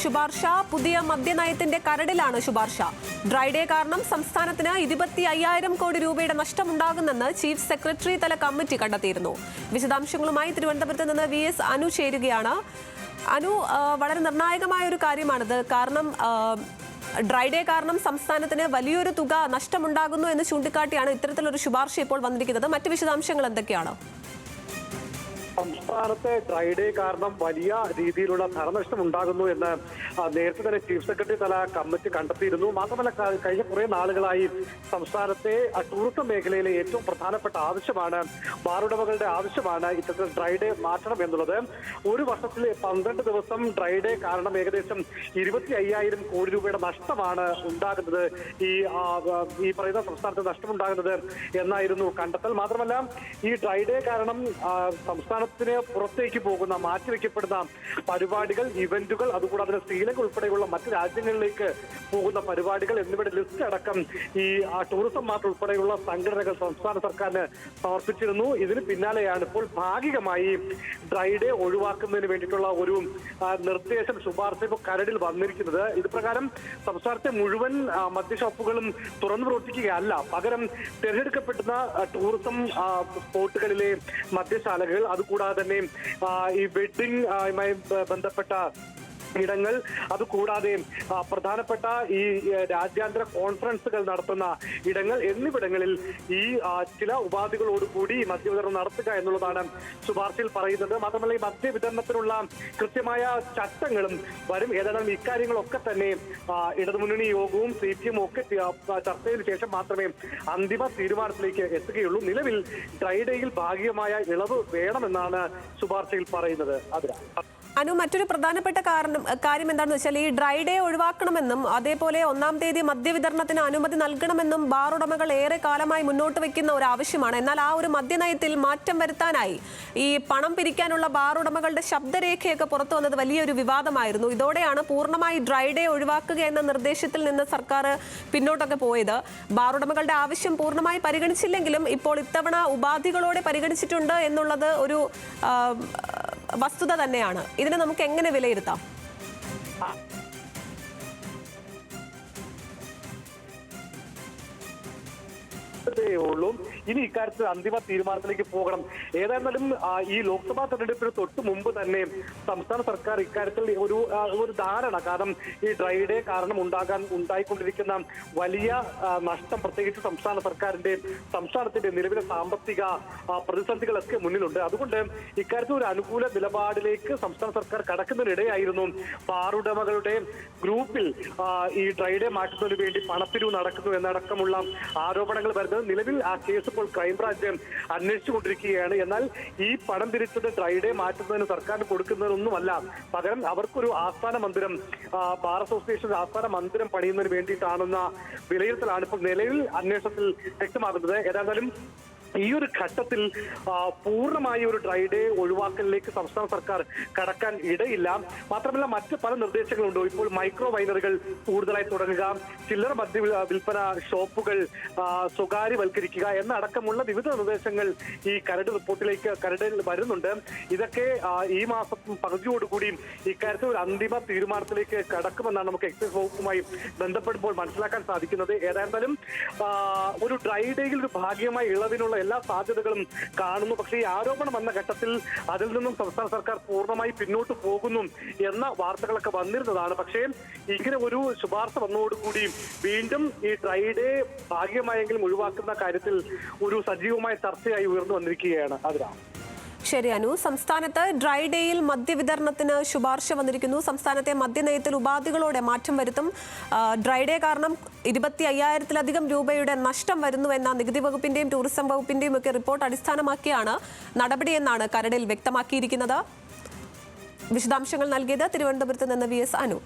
ശുപാർശ. പുതിയ മദ്യനയത്തിന്റെ കരടിലാണ് ശുപാർശ. ഡ്രൈ ഡേ കാരണം സംസ്ഥാനത്തിന് 25,000 കോടി രൂപയുടെ നഷ്ടമുണ്ടാകുമെന്ന് ചീഫ് സെക്രട്ടറി തല കമ്മിറ്റി കണ്ടെത്തിയിരുന്നു. വിശദാംശങ്ങളുമായി തിരുവനന്തപുരത്ത് നിന്ന് VS അനു ചേരുകയാണ്. അനു, വളരെ നിർണായകമായ ഒരു കാര്യമാണിത്. കാരണം ഡ്രൈ ഡേ കാരണം സംസ്ഥാനത്തിന് വലിയൊരു തുക നഷ്ടമുണ്ടാകുന്നു എന്ന് ചൂണ്ടിക്കാട്ടിയാണ് ഇത്തരത്തിലൊരു ശുപാർശ ഇപ്പോൾ വന്നിരിക്കുന്നത്. മറ്റ് വിശദാംശങ്ങൾ എന്തൊക്കെയാണ്? സംസ്ഥാനത്തെ ഡ്രൈ ഡേ കാരണം വലിയ രീതിയിലുള്ള ധനനഷ്ടം ഉണ്ടാകുന്നു എന്ന് നേരത്തെ തന്നെ ചീഫ് സെക്രട്ടറി തല കമ്മിറ്റി കണ്ടെത്തിയിരുന്നു. മാത്രമല്ല, കഴിഞ്ഞ കുറെ നാളുകളായി സംസ്ഥാനത്തെ ടൂറിസം മേഖലയിലെ ഏറ്റവും പ്രധാനപ്പെട്ട ആവശ്യമാണ്, ബാറുടമകളുടെ ആവശ്യമാണ് ഇത്തരത്തിൽ ഡ്രൈ ഡേ മാറ്റണം എന്നുള്ളത്. ഒരു വർഷത്തിൽ 12 ദിവസം ഡ്രൈ ഡേ കാരണം ഏകദേശം 25,000 കോടി രൂപയുടെ നഷ്ടമാണ് ഉണ്ടാകുന്നത്, ഈ പറയുന്ന സംസ്ഥാനത്ത് നഷ്ടമുണ്ടാകുന്നത് എന്നായിരുന്നു കണ്ടെത്തൽ. മാത്രമല്ല, ഈ ഡ്രൈ ഡേ കാരണം സംസ്ഥാനത്തിന് പുറത്തേക്ക് പോകുന്ന മാറ്റിവെക്കപ്പെടുന്ന പരിപാടികൾ, ഇവന്റുകൾ, അതുകൂടാതെ ശ്രീലങ്ക ഉൾപ്പെടെയുള്ള മറ്റ് രാജ്യങ്ങളിലേക്ക് പോകുന്ന പരിപാടികൾ എന്നിവയുടെ ലിസ്റ്റ് അടക്കം ഈ ടൂറിസം മാർട്ട് ഉൾപ്പെടെയുള്ള സംഘടനകൾ സംസ്ഥാന സർക്കാരിന് സമർപ്പിച്ചിരുന്നു. ഇതിന് പിന്നാലെയാണ് ഇപ്പോൾ ഭാഗികമായി ഡ്രൈ ഡേ ഒഴിവാക്കുന്നതിന് വേണ്ടിയിട്ടുള്ള ഒരു നിർദ്ദേശം, ശുപാർശ ഇപ്പോൾ കരടിൽ വന്നിരിക്കുന്നത്. ഇത് പ്രകാരം സംസ്ഥാനത്തെ മുഴുവൻ മദ്യഷോപ്പുകളും തുറന്നു പ്രവർത്തിക്കുകയല്ല, പകരം തിരഞ്ഞെടുക്കപ്പെടുന്ന ടൂറിസം സ്പോട്ടുകളിലെ മദ്യശാലകൾ, അതുകൂടാതെ തന്നെ ഈ വെഡ്ഡിംഗുമായി ബന്ധപ്പെട്ട ഇടങ്ങൾ, അതുകൂടാതെ പ്രധാനപ്പെട്ട ഈ രാജ്യാന്തര കോൺഫറൻസുകൾ നടത്തുന്ന ഇടങ്ങൾ എന്നിവിടങ്ങളിൽ ഈ ചില ഉപാധികളോടുകൂടി മദ്യവിതരണം നടത്തുക എന്നുള്ളതാണ് ശുപാർശയിൽ പറയുന്നത്. മാത്രമല്ല, ഈ മദ്യവിതരണത്തിനുള്ള കൃത്യമായ ചട്ടങ്ങളും വരും. ഏതായാലും ഇക്കാര്യങ്ങളൊക്കെ തന്നെ ഇടതുമുന്നണി യോഗവും CPM ഒക്കെ ചർച്ചയ്ക്ക് ശേഷം മാത്രമേ അന്തിമ തീരുമാനത്തിലേക്ക് എത്തുകയുള്ളൂ. നിലവിൽ ഡ്രൈ ഡേയിൽ ഭാഗികമായ ഇളവ് വേണമെന്നാണ് ശുപാർശയിൽ പറയുന്നത്. അനു, മറ്റൊരു പ്രധാനപ്പെട്ട കാര്യം എന്താണെന്ന് വെച്ചാൽ, ഈ ഡ്രൈ ഡേ ഒഴിവാക്കണമെന്നും അതേപോലെ 1-ാം തീയതി മദ്യവിതരണത്തിന് അനുമതി നൽകണമെന്നും ബാർ ഉടമകൾ ഏറെ കാലമായി മുന്നോട്ട് വയ്ക്കുന്ന ഒരു ആവശ്യമാണ്. എന്നാൽ ആ ഒരു മദ്യനയത്തിൽ മാറ്റം വരുത്താനായി ഈ പണം പിരിക്കാനുള്ള ബാർ ഉടമകളുടെ ശബ്ദരേഖയൊക്കെ പുറത്തു വന്നത് വലിയൊരു വിവാദമായിരുന്നു. ഇതോടെയാണ് പൂർണ്ണമായി ഡ്രൈ ഡേ ഒഴിവാക്കുക എന്ന നിർദ്ദേശത്തിൽ നിന്ന് സർക്കാർ പിന്നോട്ടൊക്കെ പോയത്. ബാർ ഉടമകളുടെ ആവശ്യം പൂർണ്ണമായി പരിഗണിച്ചില്ലെങ്കിലും ഇപ്പോൾ ഇത്തവണ ഉപാധികളോടെ പരിഗണിച്ചിട്ടുണ്ട് എന്നുള്ളത് ഒരു വസ്തുത തന്നെയാണ്. ഇതിനെ നമുക്ക് എങ്ങനെ വിലയിരുത്താം? ഉള്ളൂ. ഇനി ഇക്കാര്യത്തിൽ അന്തിമ തീരുമാനത്തിലേക്ക് പോകണം. ഏതായിരുന്നാലും ഈ ലോക്സഭാ തെരഞ്ഞെടുപ്പിന് തൊട്ട് മുമ്പ് തന്നെ സംസ്ഥാന സർക്കാർ ഇക്കാര്യത്തിൽ ഒരു ധാരണ, കാരണം ഈ ഡ്രൈ ഡേ കാരണം ഉണ്ടായിക്കൊണ്ടിരിക്കുന്ന വലിയ നഷ്ടം, പ്രത്യേകിച്ച് സംസ്ഥാനത്തിന്റെ നിലവിലെ സാമ്പത്തിക പ്രതിസന്ധികളൊക്കെ മുന്നിലുണ്ട്. അതുകൊണ്ട് ഇക്കാര്യത്തിൽ ഒരു അനുകൂല നിലപാടിലേക്ക് സംസ്ഥാന സർക്കാർ കടക്കുന്നതിനിടെയായിരുന്നു ബാറുടമകളുടെ ഗ്രൂപ്പിൽ ഈ ഡ്രൈ ഡേ മാറ്റുന്നതിന് വേണ്ടി പണപ്പിരിവ് നടക്കുന്നു എന്നടക്കമുള്ള ആരോപണങ്ങൾ വരുന്നത്. നിലവിൽ ആ കേസ് ഇപ്പോൾ ക്രൈംബ്രാഞ്ച് അന്വേഷിച്ചുകൊണ്ടിരിക്കുകയാണ്. എന്നാൽ ഈ പണം പിരിച്ചത് ഡ്രൈ ഡേ മാറ്റുന്നതിന് സർക്കാരിന് കൊടുക്കുന്നതിനൊന്നുമല്ല, പകരം അവർക്കൊരു ആസ്ഥാന മന്ദിരം, ബാർ അസോസിയേഷൻ ആസ്ഥാന മന്ദിരം പണിയുന്നതിന് വേണ്ടിയിട്ടാണെന്ന വിലയിരുത്തലാണ് ഇപ്പോൾ നിലവിൽ അന്വേഷണത്തിൽ വ്യക്തമാകുന്നത്. ഏതായാലും ഈ ഒരു ഘട്ടത്തിൽ പൂർണ്ണമായ ഒരു ഡ്രൈ ഡേ ഒഴിവാക്കലിലേക്ക് സംസ്ഥാന സർക്കാർ കടക്കാൻ ഇടയില്ല. മാത്രമല്ല, മറ്റ് പല നിർദ്ദേശങ്ങളുണ്ട്. ഇപ്പോൾ മൈക്രോ വൈനറികൾ കൂടുതലായി തുടങ്ങുക, ചില്ലറ മദ്യ വിൽപ്പന ഷോപ്പുകൾ സ്വകാര്യവൽക്കരിക്കുക എന്നടക്കമുള്ള വിവിധ നിർദ്ദേശങ്ങൾ ഈ കരടിൽ വരുന്നുണ്ട്. ഇതൊക്കെ ഈ മാസം പകുതിയോടുകൂടി ഇക്കാര്യത്തിൽ ഒരു അന്തിമ തീരുമാനത്തിലേക്ക് കടക്കുമെന്നാണ് നമുക്ക് എക്സൈസ് വകുപ്പുമായി ബന്ധപ്പെടുമ്പോൾ മനസ്സിലാക്കാൻ സാധിക്കുന്നത്. ഏതായാലും ഒരു ഡ്രൈ ഡേയിൽ ഒരു ഭാഗികമായ ഇളവിനുള്ള എല്ലാ സാധ്യതകളും കാണുന്നു. പക്ഷേ ഈ ആരോപണം വന്ന ഘട്ടത്തിൽ അതിൽ നിന്നും സംസ്ഥാന സർക്കാർ പൂർണ്ണമായി പിന്നോട്ട് പോകുന്നു എന്ന വാർത്തകളൊക്കെ വന്നിരുന്നതാണ്. പക്ഷേ ഇങ്ങനെ ഒരു ശുപാർശ വന്നതോടുകൂടി വീണ്ടും ഈ ഡ്രൈ ഡേ ഭാഗികമായെങ്കിലും ഒഴിവാക്കുന്ന കാര്യത്തിൽ ഒരു സജീവമായ ചർച്ചയായി ഉയർന്നു വന്നിരിക്കുകയാണ്. ശരി അനു, സംസ്ഥാനത്ത് ഡ്രൈ ഡേയിൽ മദ്യവിതരണത്തിന് ശുപാർശ വന്നിരിക്കുന്നു. സംസ്ഥാനത്തെ മദ്യനയത്തിൽ ഉപാധികളോടെ മാറ്റം വരുത്തും. ഡ്രൈ ഡേ കാരണം 25,000-ലധികം രൂപയുടെ നഷ്ടം വരുന്നുവെന്ന നികുതി വകുപ്പിന്റെയും ടൂറിസം വകുപ്പിന്റെയും ഒക്കെ റിപ്പോർട്ട് അടിസ്ഥാനമാക്കിയാണ് നടപടിയെന്നാണ് കരടിൽ വ്യക്തമാക്കിയിരിക്കുന്നത്. വിശദാംശങ്ങൾ നൽകിയത് തിരുവനന്തപുരത്ത് നിന്ന് VS അനു.